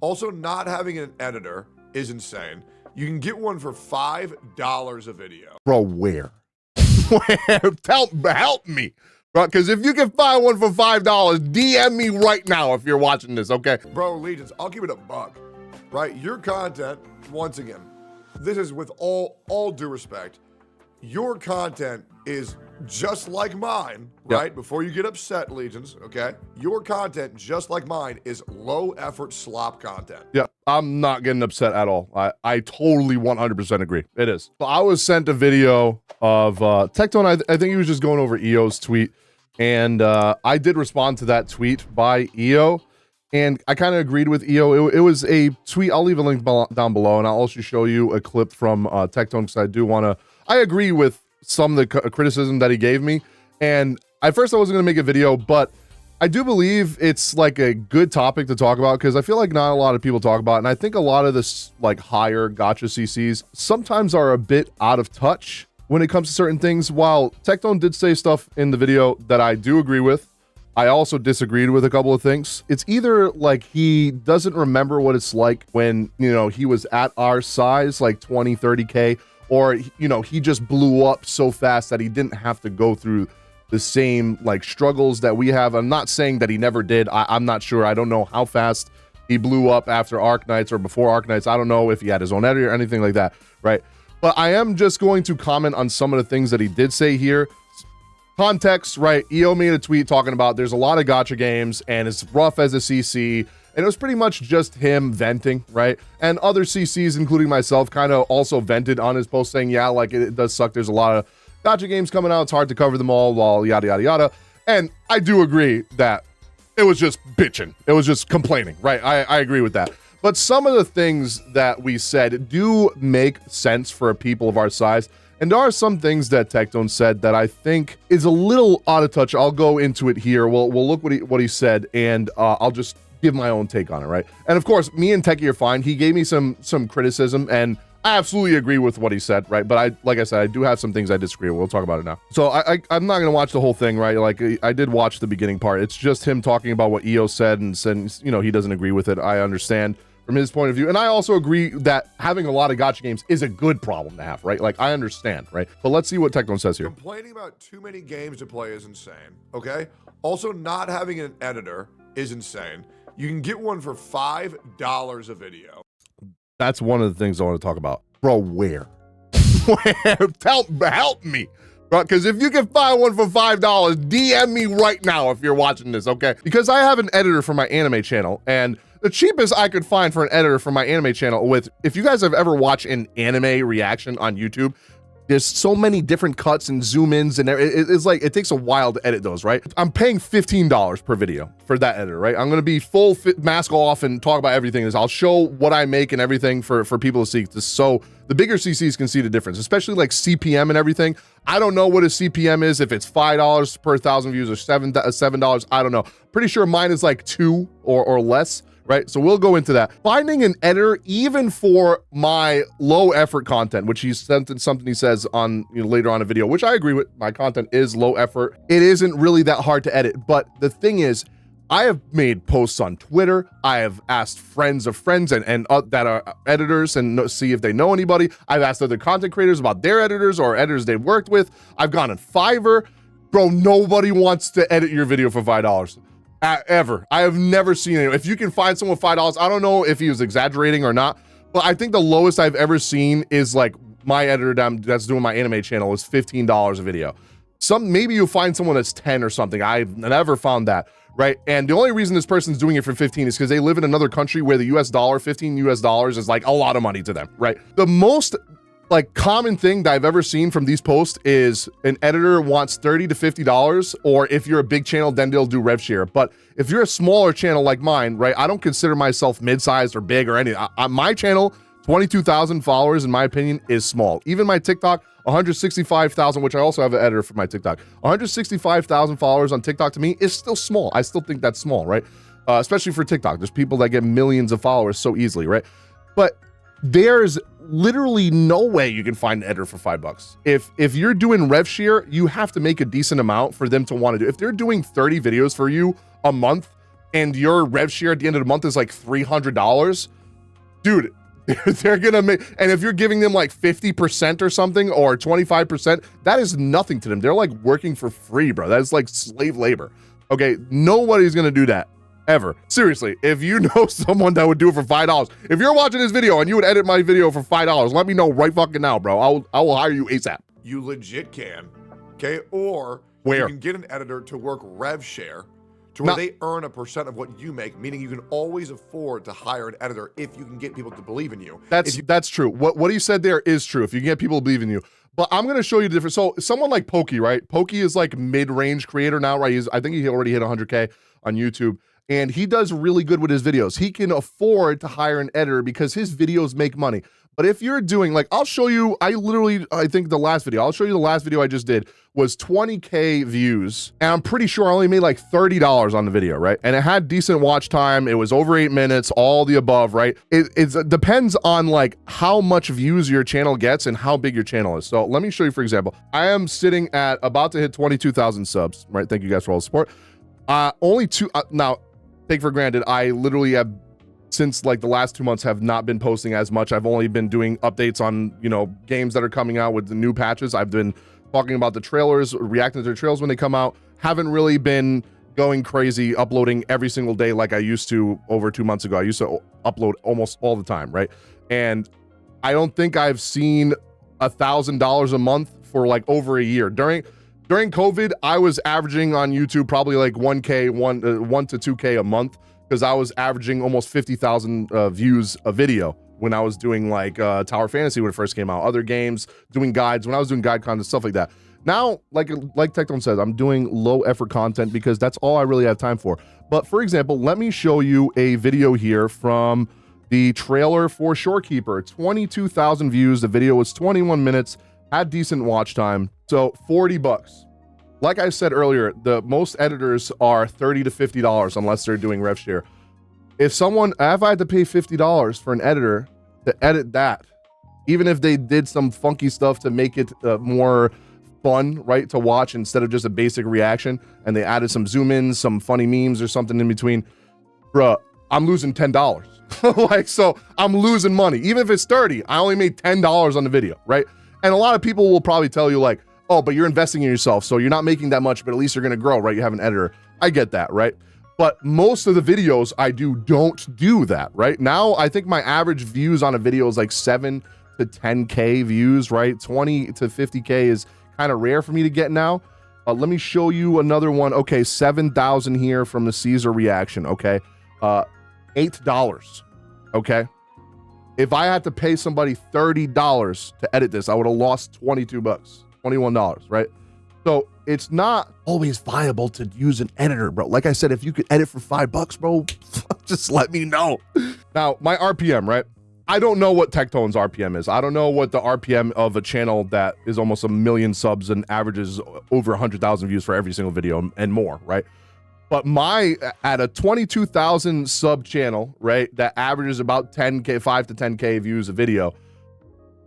Also, not having an editor is insane. You can get one for $5 a video. Bro, where? Help me. Bro, because if you can find one for $5, DM me right now if you're watching this, okay? Bro, Legions, I'll give it a buck, right? Your content, once again, this is with all due respect, your content is just like mine, right? Yep. Before you get upset, Legions, okay? Your content, just like mine, is low effort slop content. Yeah, I'm not getting upset at all. I totally 100% agree. It is. So I was sent a video of Tectone. I think he was just going over EO's tweet. And I did respond to that tweet by EO. And I kind of agreed with EO. It was a tweet. I'll leave a link down below. And I'll also show you a clip from Tectone because I do want to... I agree with some of the criticism that he gave me. And at first I wasn't going to make a video, but I do believe it's like a good topic to talk about because I feel like not a lot of people talk about it. And I think a lot of this like higher gacha CCs sometimes are a bit out of touch when it comes to certain things. While Tectone did say stuff in the video that I do agree with, I also disagreed with a couple of things. It's either like he doesn't remember what it's like when, you know, he was at our size, like 20, 30K, or, you know, he just blew up so fast that he didn't have to go through the same like struggles that we have. I'm not saying that he never did. I'm not sure. I don't know how fast he blew up after Arknights or before Arknights. I don't know if he had his own editor or anything like that, right? But I am just going to comment on some of the things that he did say here. Context, right? EO made a tweet talking about there's a lot of gacha games and it's rough as a CC. And it was pretty much just him venting, right? And other CCs, including myself, kind of also vented on his post saying, yeah, like it does suck. There's a lot of gacha games coming out. It's hard to cover them all, while yada, yada, yada. And I do agree that it was just bitching. It was just complaining, right? I agree with that. But some of the things that we said do make sense for people of our size. And there are some things that Tectone said that I think is a little out of touch. I'll go into it here. We'll look what he said, and I'll just give my own take on it, right? And of course, me and Techie are fine. He gave me some criticism, and I absolutely agree with what he said, right? But like I said, I do have some things I disagree with. We'll talk about it now. So I'm not gonna watch the whole thing, right? Like I did watch the beginning part. It's just him talking about what EO said and said, you know, he doesn't agree with it. I understand from his point of view. And I also agree that having a lot of gacha games is a good problem to have, right? Like I understand, right? But let's see what Tectone says here. Complaining about too many games to play is insane, okay? Also, not having an editor is insane. You can get one for $5 a video. That's one of the things I want to talk about. Bro, where? Help me. Bro, because if you can find one for $5, DM me right now if you're watching this, okay? Because I have an editor for my anime channel, and the cheapest I could find for an editor for my anime channel with, if you guys have ever watched an anime reaction on YouTube, there's so many different cuts and zoom ins, and it's like, it takes a while to edit those, right? I'm paying $15 per video for that editor, right? I'm gonna be full mask off and talk about everything. I'll show what I make and everything for people to see, so the bigger CCs can see the difference, especially like CPM and everything. I don't know what a CPM is, if it's $5 per 1,000 views or $7, I don't know. Pretty sure mine is like 2 or less. Right, so we'll go into that. Finding an editor, even for my low effort content, which he's sent something he says on, you know, later on a video, which I agree with. My content is low effort. It isn't really that hard to edit. But the thing is, I have made posts on Twitter. I have asked friends of friends and that are editors and see if they know anybody. I've asked other content creators about their editors or editors they've worked with. I've gone on Fiverr. Bro, nobody wants to edit your video for $5. Ever. I have never seen it. If you can find someone with $5, I don't know if he was exaggerating or not, but I think the lowest I've ever seen is like my editor that's doing my anime channel is $15 a video. Maybe you'll find someone that's 10 or something. I've never found that, right? And the only reason this person's doing it for 15 is because they live in another country where the US dollar, 15 US dollars is like a lot of money to them, right? The most like common thing that I've ever seen from these posts is an editor wants $30 to $50, or if you're a big channel, then they'll do rev share. But if you're a smaller channel like mine, right, I don't consider myself mid-sized or big or anything. My channel, 22,000 followers, in my opinion, is small. Even my TikTok, 165,000, which I also have an editor for my TikTok. 165,000 followers on TikTok to me is still small. I still think that's small, right? Especially for TikTok. There's people that get millions of followers so easily, right? But there's literally no way you can find an editor for $5. If you're doing rev share, you have to make a decent amount for them to want to do. If they're doing 30 videos for you a month, and your rev share at the end of the month is like $300, dude, they're gonna make, and if you're giving them like 50% or something, or 25%, that is nothing to them. They're like working for free, bro. That's like slave labor. Okay, nobody's gonna do that ever. Seriously, if you know someone that would do it for $5, if you're watching this video and you would edit my video for $5, let me know right fucking now, bro. I will hire you ASAP. You legit can, okay? Or Where? you can get an editor to work rev share to where they earn a percent of what you make, meaning you can always afford to hire an editor if you can get people to believe in you. That's true. What he said there is true. If you can get people to believe in you. But I'm going to show you the difference. So someone like Pokey, right? Pokey is like mid-range creator now, right? I think he already hit 100K on YouTube. And he does really good with his videos. He can afford to hire an editor because his videos make money. But if you're doing, like, I'll show you, I think the last video, I'll show you the last video I just did was 20K views. And I'm pretty sure I only made like $30 on the video, right? And it had decent watch time. It was over 8 minutes, all the above, right? It depends on like how much views your channel gets and how big your channel is. So let me show you, for example, I am sitting at about to hit 22,000 subs, right? Thank you guys for all the support. Only two, now take for granted, I literally have, since like the last 2 months, have not been posting as much. I've only been doing updates on, you know, games that are coming out with the new patches. I've been talking about the trailers, reacting to the trailers when they come out. Haven't really been going crazy uploading every single day like I used to over 2 months ago. I used to upload almost all the time, right? And I don't think I've seen $1,000 a month for like over a year. During COVID, I was averaging on YouTube probably like 1 to 2K a month, because I was averaging almost 50,000 views a video when I was doing like Tower Fantasy when it first came out, other games, doing guides, when I was doing guide content, stuff like that. Now, like Tectone says, I'm doing low effort content because that's all I really have time for. But for example, let me show you a video here from the trailer for Shorekeeper. 22,000 views. The video was 21 minutes, had decent watch time. So $40. Like I said earlier, the most editors are $30 to $50 unless they're doing rev share. If I had to pay $50 for an editor to edit that, even if they did some funky stuff to make it more fun, right, to watch instead of just a basic reaction, and they added some zoom ins, some funny memes or something in between, bruh, I'm losing $10. Like, so I'm losing money. Even if it's 30, I only made $10 on the video, right? And a lot of people will probably tell you like, oh, but you're investing in yourself, so you're not making that much, but at least you're gonna grow, right? You have an editor. I get that, right? But most of the videos I don't do that, right? Now, I think my average views on a video is like 7 to 10K views, right? 20 to 50K is kind of rare for me to get now. Let me show you another one. Okay, 7,000 here from the Caesar reaction, okay? $8, okay? If I had to pay somebody $30 to edit this, I would have lost $22, $21, right? So it's not always viable to use an editor, bro. Like I said, if you could edit for $5, bro, just let me know. Now, my RPM, right? I don't know what Tectone's RPM is. I don't know what the RPM of a channel that is almost 1 million subs and averages over 100,000 views for every single video and more, right? But at a 22,000 sub channel, right, that averages about 10K, 5 to 10K views a video,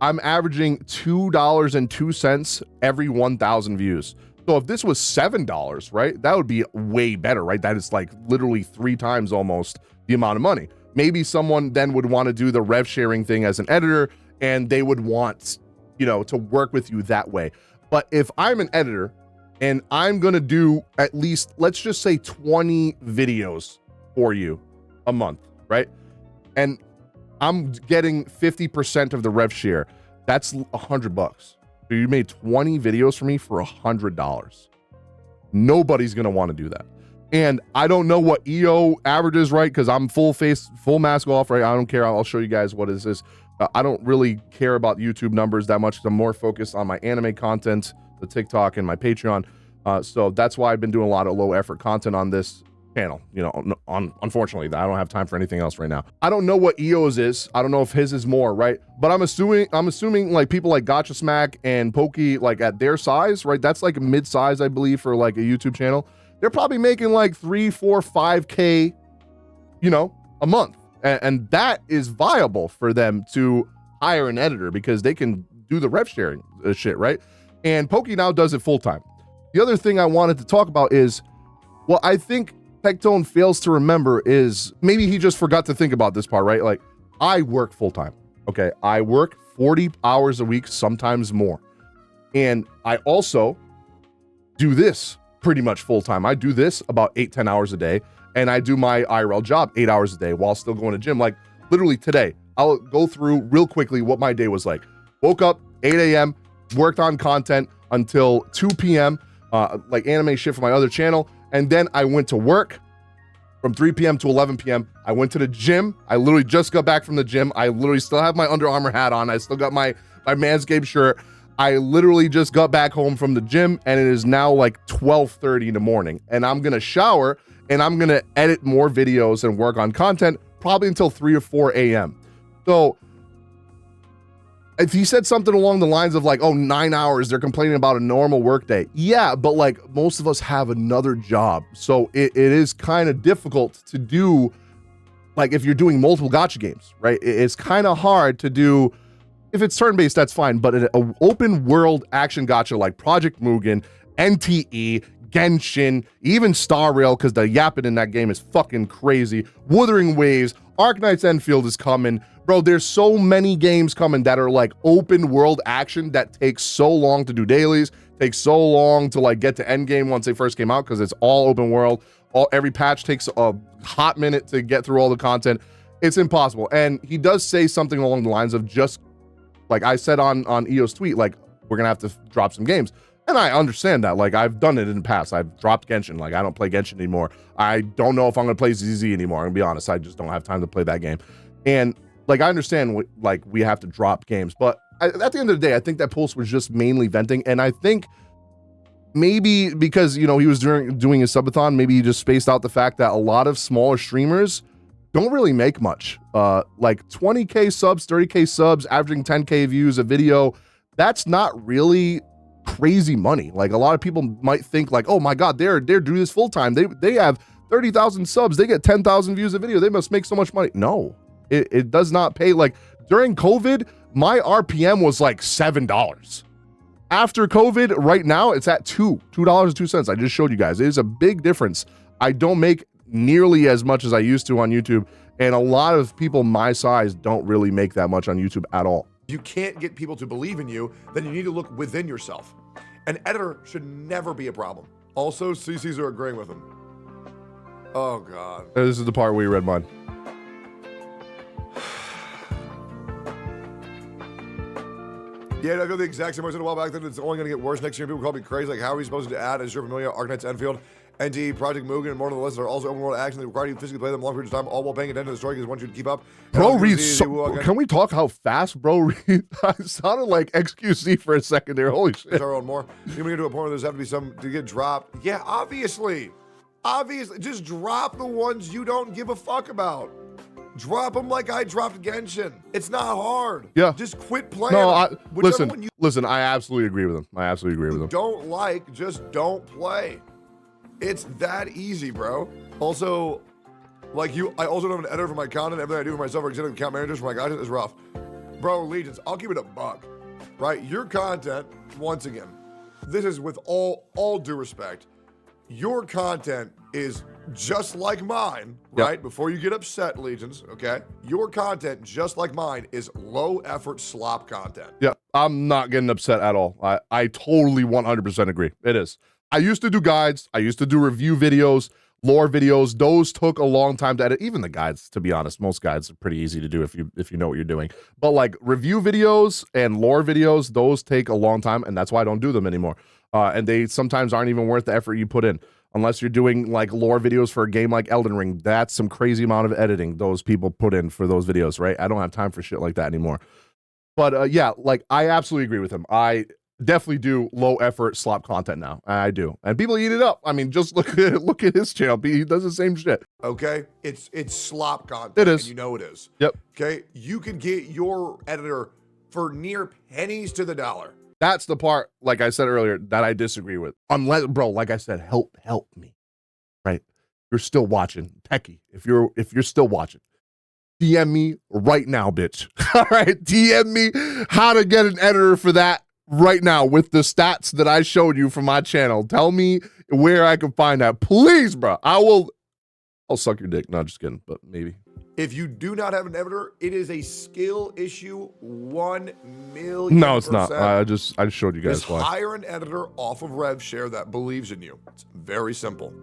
I'm averaging $2.02 every 1,000 views. So if this was $7, right, that would be way better, right? That is like literally 3 times almost the amount of money. Maybe someone then would want to do the rev sharing thing as an editor, and they would want, you know, to work with you that way. But if I'm an editor and I'm going to do at least, let's just say 20 videos for you a month, right? And I'm getting 50% of the rev share. That's $100. So you made 20 videos for me for $100. Nobody's going to want to do that. And I don't know what EO averages, right? Because I'm full mask off, right? I don't care. I'll show you guys what this is. I don't really care about YouTube numbers that much. I'm more focused on my anime content, the TikTok, and my Patreon. So that's why I've been doing a lot of low effort content on this channel. You know, unfortunately, I don't have time for anything else right now. I don't know what EO's is. I don't know if his is more, right? But I'm assuming like people like Gacha Smack and Pokey, like at their size, right? That's like a mid-size, I believe, for like a YouTube channel. They're probably making like 3, 4, 5K, you know, a month. And that is viable for them to hire an editor because they can do the rev sharing shit, right? And Pokey now does it full time. The other thing I wanted to talk about is, well, I think Tectone fails to remember is maybe he just forgot to think about this part, right? Like, I work full-time, okay? I work 40 hours a week, sometimes more. And I also do this pretty much full-time. I do this about 8-10 hours a day, and I do my IRL job 8 hours a day while still going to gym. Like, literally today, I'll go through real quickly what my day was like. Woke up 8 a.m., worked on content until 2 p.m., like anime shit for my other channel, and then I went to work from 3 p.m. to 11 p.m. I went to the gym. I literally just got back from the gym. I literally still have my Under Armour hat on. I still got my Manscaped shirt. I literally just got back home from the gym, and it is now like 12:30 in the morning, and I'm gonna shower, and I'm gonna edit more videos and work on content probably until 3 or 4 a.m. So if he said something along the lines of like, oh, 9 hours, they're complaining about a normal workday. Yeah, but like most of us have another job. So it is kind of difficult to do, like if you're doing multiple gacha games, right? It's kind of hard to do. If it's turn-based, that's fine. But an open world action gacha like Project Mugen, NTE, Genshin, even Star Rail, because the yapping in that game is fucking crazy. Wuthering Waves, Arknight's Enfield is coming. Bro, there's so many games coming that are like open world action that takes so long to do dailies, takes so long to like get to end game once they first came out because it's all open world. Every patch takes a hot minute to get through all the content. It's impossible. And he does say something along the lines of just like I said on EO's tweet, like we're gonna have to drop some games. And I understand that. Like I've done it in the past. I've dropped Genshin. Like I don't play Genshin anymore. I don't know if I'm gonna play ZZ anymore. I'm gonna be honest. I just don't have time to play that game. And like I understand like we have to drop games, but at the end of the day, I think that post was just mainly venting. And I think maybe because he was doing his subathon, maybe he just spaced out the fact that a lot of smaller streamers don't really make much. Like 20K subs, 30K subs, averaging 10K views a video. That's not really crazy money. Like a lot of people might think like, oh my God, they're doing this full time. They have 30,000 subs. They get 10,000 views a video. They must make so much money. No, it does not pay. Like during COVID, my RPM was like $7. After COVID, right now it's at $2.02. I just showed you guys. It is a big difference. I don't make nearly as much as I used to on YouTube. And a lot of people my size don't really make that much on YouTube at all. You can't get people to believe in you, then you need to look within yourself. An editor should never be a problem. Also, CCs are agreeing with him. Oh God. This is the part where you read mine. Yeah, I go the exact same way I said a while back that it's only going to get worse next year. People call me crazy. Like, how are we supposed to add, as you're familiar, Arknight's Enfield, NT, Project Mugen, and more of the lists are also open world action. They require you to physically play them a long period of time, all while paying attention to the story because they want you to keep up. Bro reads can we talk how fast bro reads? I sounded like XQC for a second there. Holy shit. Our own more. You're going to get to a point where there's have to be some to get dropped. Yeah, obviously. Obviously. Just drop the ones you don't give a fuck about. Drop them like I dropped Genshin. It's not hard. Yeah. Just quit playing. No, listen, I absolutely agree with him. I absolutely agree with him. Don't like, just don't play. It's that easy, bro. Also, like I also don't have an editor for my content. Everything I do for myself or executive account managers for my content is rough. Bro, Legions, I'll keep it a buck, right? Your content, once again, this is with all due respect, your content is just like mine, right? Yep. Before you get upset, Legions, okay? Your content, just like mine, is low effort slop content. Yeah, I'm not getting upset at all. I totally 100% agree. It is. I used to do guides. I used to do review videos, lore videos. Those took a long time to edit. Even the guides, to be honest, most guides are pretty easy to do if you know what you're doing. But like review videos and lore videos, those take a long time, and that's why I don't do them anymore. And they sometimes aren't even worth the effort you put in. Unless you're doing like lore videos for a game like Elden Ring, that's some crazy amount of editing those people put in for those videos, right? I don't have time for shit like that anymore. But yeah, like I absolutely agree with him. I definitely do low effort slop content now. I do. And people eat it up. I mean, just look at his channel. He does the same shit. Okay? It's slop content. It is. And you know it is. Yep. Okay? You can get your editor for near pennies to the dollar. That's the part, like I said earlier, that I disagree with. Unless, bro, like I said, help me, right? You're still watching, Techie. If you're still watching, DM me right now, bitch. All right, DM me how to get an editor for that right now with the stats that I showed you from my channel. Tell me where I can find that, please, bro. I will I'll suck your dick. Not just kidding, but maybe. If you do not have an editor, it is a skill issue. 1,000,000%. No, it's not. I just showed you guys Just why. hire an editor off of RevShare that believes in you. It's very simple.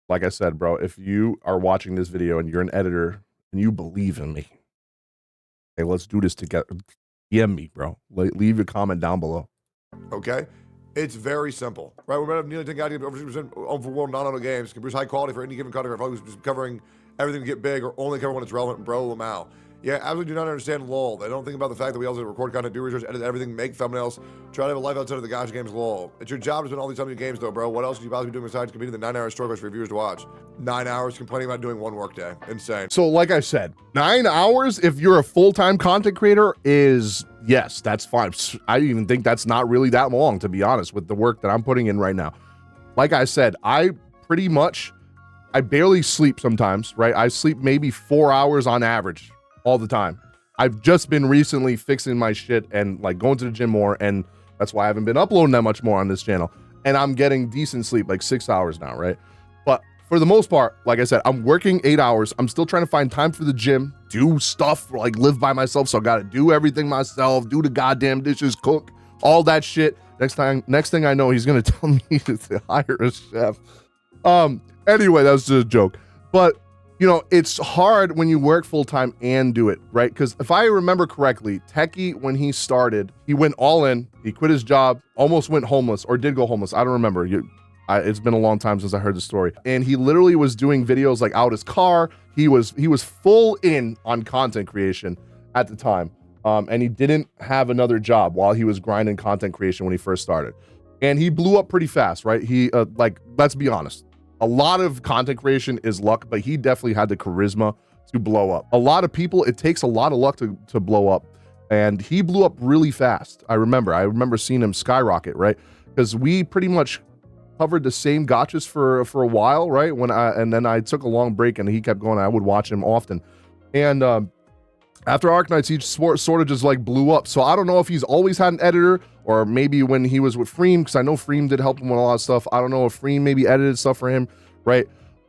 Like I said, bro, if you are watching this video and you're an editor and you believe in me, hey, let's do this together. DM me, bro. Leave a comment down below. Okay? It's very simple, right? We're going to have nearly 10 games, over 60% for world non-auto games. Can produce high quality for any given content. If I was just covering everything to get big or only cover when it's relevant, bro, Lamau. Yeah, absolutely do not understand LOL. They don't think about the fact that we also record content, do research, edit everything, make thumbnails, try to have a life outside of the Gacha games LOL. It's your job to spend all these time in games though, bro. What else could you possibly be doing besides competing the 9-hour story quest for viewers to watch? 9 hours complaining about doing one work day. Insane. So like I said, 9 hours if you're a full-time content creator is, yes, that's fine. I even think that's not really that long, to be honest, with the work that I'm putting in right now. Like I said, I barely sleep sometimes, right? I sleep maybe 4 hours on average all the time. I've just been recently fixing my shit and like going to the gym more, and that's why I haven't been uploading that much more on this channel. And I'm getting decent sleep, like 6 hours now, right? But for the most part, like I said, I'm working 8 hours. I'm still trying to find time for the gym, do stuff, like live by myself. So I got to do everything myself, do the goddamn dishes, cook, all that shit. Next thing I know, he's going to tell me to hire a chef. Anyway, that was just a joke. But you know, it's hard when you work full-time and do it, right? Because if I remember correctly, Techie, when he started, he went all in, he quit his job, almost went homeless, or did go homeless. I don't remember. It's been a long time since I heard the story. And he literally was doing videos like out his car. He was full in on content creation at the time. And he didn't have another job while he was grinding content creation when he first started. And he blew up pretty fast, right? He, like, let's be honest. A lot of content creation is luck, but he definitely had the charisma to blow up. A lot of people, it takes a lot of luck to blow up, and he blew up really fast. I remember seeing him skyrocket, right? Because we pretty much covered the same gachas for a while, right? And then I took a long break, and he kept going. I would watch him often, and after Arknights, he sort of just like blew up. So I don't know if he's always had an editor, or maybe when he was with Freem, because I know Freem did help him with a lot of stuff. I don't know if Freem maybe edited stuff for him, right?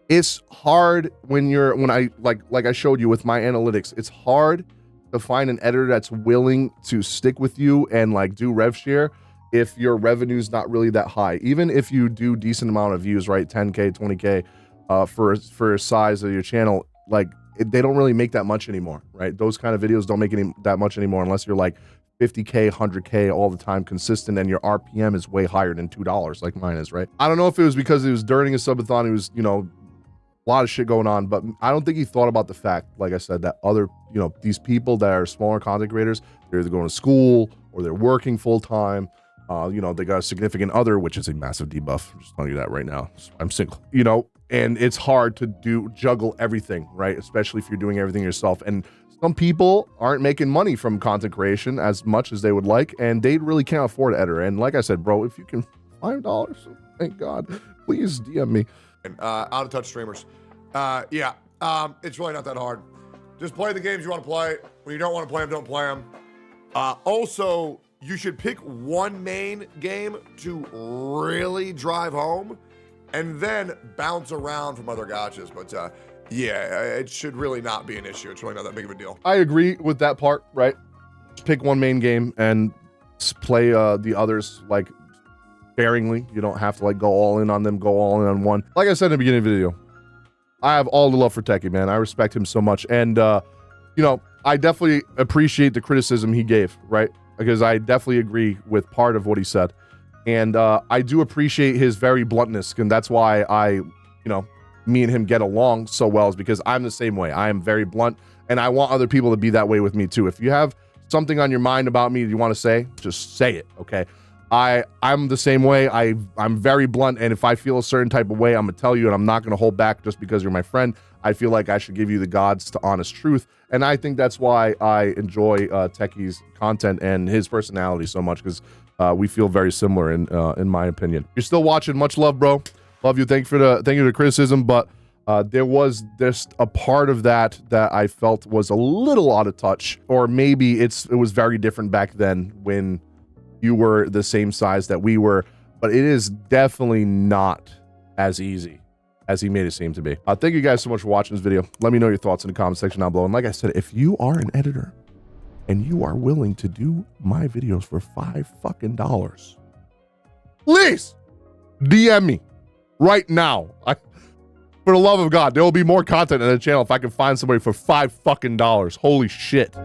It's hard when I like I showed you with my analytics, it's hard to find an editor that's willing to stick with you and like do rev share if your revenue's not really that high. Even if you do decent amount of views, right? 10K, 20K for a size of your channel, like they don't really make that much anymore, right? Those kind of videos don't make that much anymore unless you're like 50K, 100K all the time consistent, and your RPM is way higher than $2 like mine is, right? I don't know if it was because it was during a subathon, it was, you know, a lot of shit going on, but I don't think he thought about the fact, like I said, that other, you know, these people that are smaller content creators, they're either going to school or they're working full time. You know, they got a significant other, which is a massive debuff. I'm just telling you that right now. I'm single, you know, and it's hard to juggle everything, right? Especially if you're doing everything yourself. And some people aren't making money from content creation as much as they would like, and they really can't afford an editor. And like I said, bro, if you can $5, thank God, please DM me. And out of touch streamers. Yeah, it's really not that hard. Just play the games you want to play. When you don't want to play them, don't play them. Also, you should pick one main game to really drive home, and then bounce around from other gachas. But yeah, it should really not be an issue. It's really not that big of a deal. I agree with that part, right? Just pick one main game and play the others like sparingly. You don't have to like go all in on them, go all in on one. Like I said in the beginning of the video, I have all the love for Techie, man. I respect him so much. And, you know, I definitely appreciate the criticism he gave, right? Because I definitely agree with part of what he said. And I do appreciate his very bluntness. And that's why me and him get along so well, is because I'm the same way. I am very blunt, and I want other people to be that way with me too. If you have something on your mind about me that you want to say, just say it, okay? I'm the same way. I'm very blunt, and if I feel a certain type of way, I'm gonna tell you, and I'm not gonna hold back just because you're my friend. I feel like I should give you the God's to honest truth, and I think that's why I enjoy Techie's content and his personality so much, because we feel very similar in my opinion. You're still watching, much love, bro. Love you. Thank you for the criticism, but there was just a part of that I felt was a little out of touch, or maybe it was very different back then when you were the same size that we were, but it is definitely not as easy as he made it seem to be. Thank you guys so much for watching this video. Let me know your thoughts in the comment section down below. And like I said, if you are an editor and you are willing to do my videos for $5 fucking, please DM me right now. For the love of God, there will be more content on the channel if I can find somebody for $5 fucking. Holy shit.